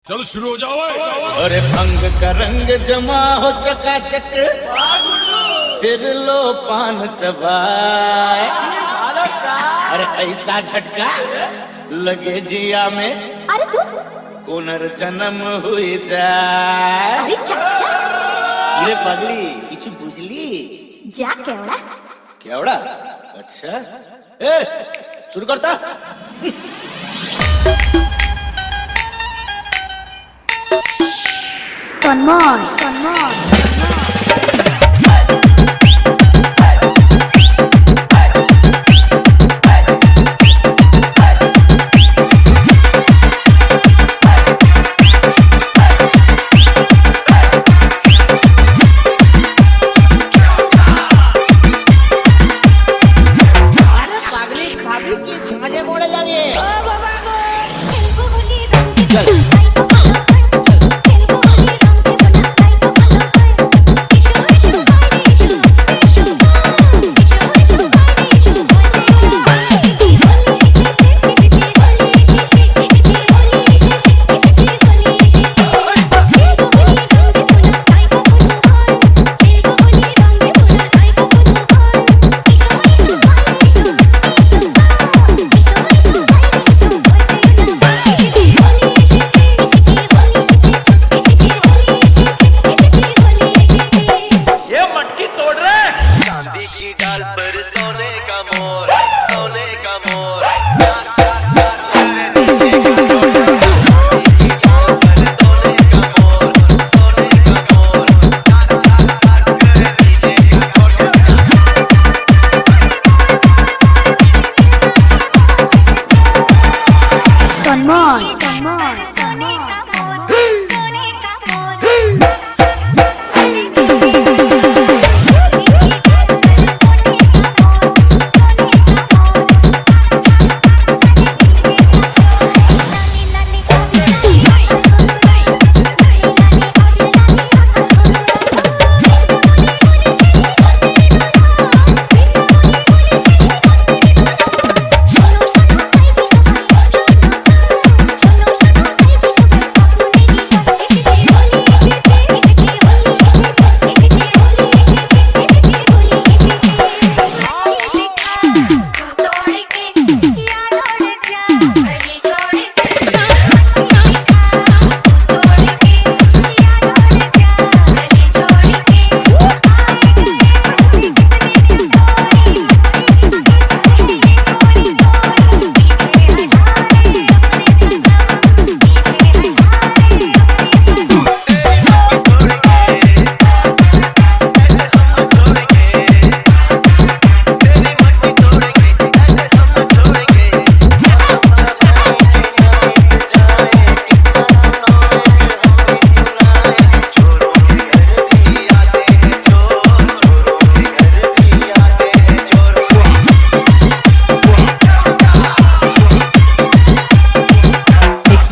चलो शुरू हो जाओ। अरे भंग का रंग जमा हो चकाचक, फिर लो पान चबाए। अरे ऐसा झटका लगे जिया में, अरे तू पुनर्जन्म हुई जाए। अरे चच्चा ये पगली किछु बुझली? जा केवड़ा केवड़ा? अच्छा ए शुरू करता। तन्मय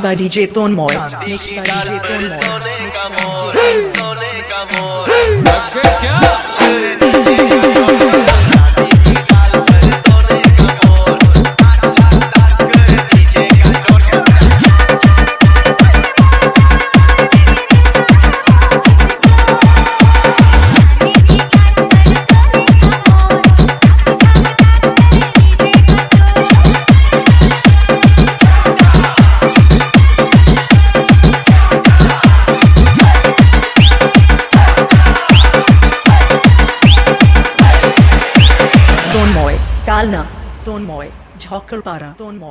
by DJ Tonmoy. Mixed by DJ Tonmoy. Tonmoy, Kalna, Tonmoy, Jhokkalpara, Tonmoy.